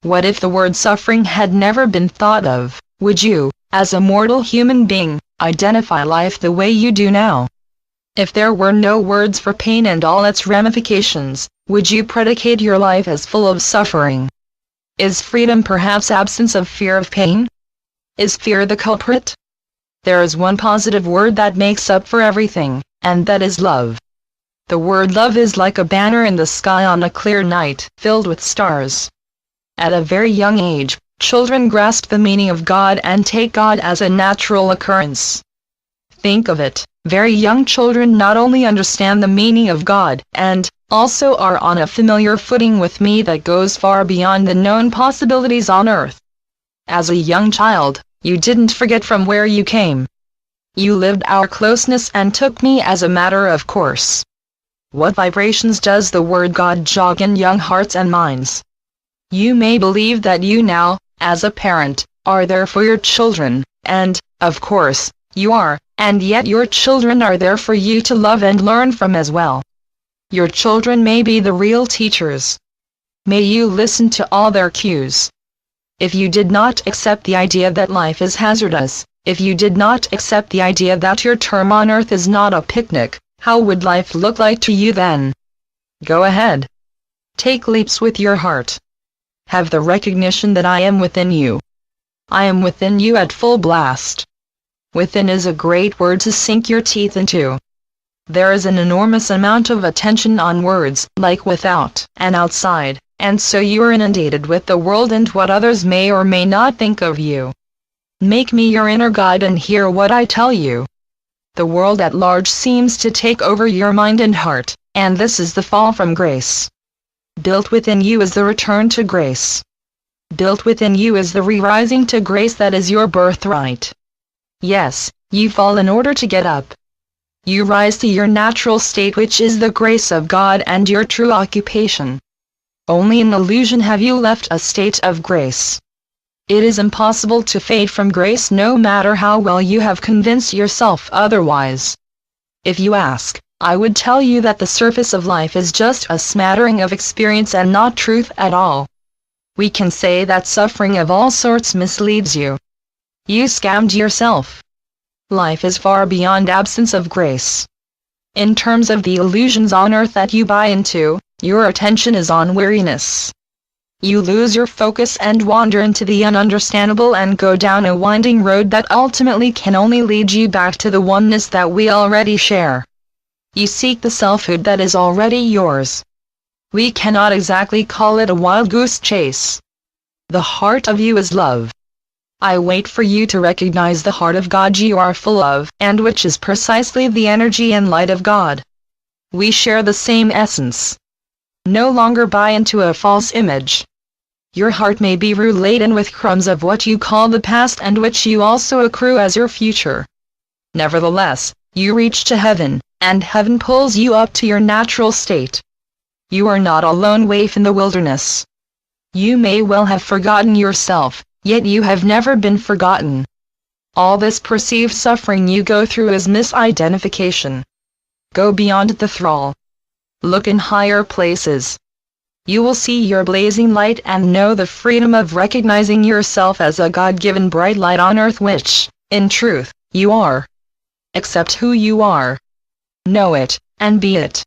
What if the word suffering had never been thought of? Would you, as a mortal human being, identify life the way you do now? If there were no words for pain and all its ramifications, would you predicate your life as full of suffering? Is freedom perhaps absence of fear of pain? Is fear the culprit? There is one positive word that makes up for everything, and that is love. The word love is like a banner in the sky on a clear night, filled with stars. At a very young age, children grasp the meaning of God and take God as a natural occurrence. Think of it, very young children not only understand the meaning of God, and also are on a familiar footing with me that goes far beyond the known possibilities on earth. As a young child, you didn't forget from where you came. You lived our closeness and took me as a matter of course. What vibrations does the word God jog in young hearts and minds? You may believe that you now, as a parent, are there for your children, and, of course, you are, and yet your children are there for you to love and learn from as well. Your children may be the real teachers. May you listen to all their cues. If you did not accept the idea that life is hazardous, if you did not accept the idea that your term on earth is not a picnic, how would life look like to you then? Go ahead. Take leaps with your heart. Have the recognition that I am within you. I am within you at full blast. Within is a great word to sink your teeth into. There is an enormous amount of attention on words like without and outside, and so you are inundated with the world and what others may or may not think of you. Make me your inner guide and hear what I tell you. The world at large seems to take over your mind and heart, and this is the fall from grace. Built within you is the return to grace. Built within you is the re-rising to grace that is your birthright. Yes, you fall in order to get up. You rise to your natural state, which is the grace of God and your true occupation. Only in illusion have you left a state of grace. It is impossible to fade from grace no matter how well you have convinced yourself otherwise. If you ask, I would tell you that the surface of life is just a smattering of experience and not truth at all. We can say that suffering of all sorts misleads you. You scammed yourself. Life is far beyond absence of grace. In terms of the illusions on earth that you buy into, your attention is on weariness. You lose your focus and wander into the ununderstandable and go down a winding road that ultimately can only lead you back to the oneness that we already share. You seek the selfhood that is already yours. We cannot exactly call it a wild goose chase. The heart of you is love. I wait for you to recognize the heart of God you are full of, and which is precisely the energy and light of God. We share the same essence. No longer buy into a false image. Your heart may be laden with crumbs of what you call the past and which you also accrue as your future. Nevertheless, you reach to heaven, and heaven pulls you up to your natural state. You are not a lone waif in the wilderness. You may well have forgotten yourself, yet you have never been forgotten. All this perceived suffering you go through is misidentification. Go beyond the thrall. Look in higher places. You will see your blazing light and know the freedom of recognizing yourself as a God-given bright light on earth which, in truth, you are. Accept who you are. Know it, and be it.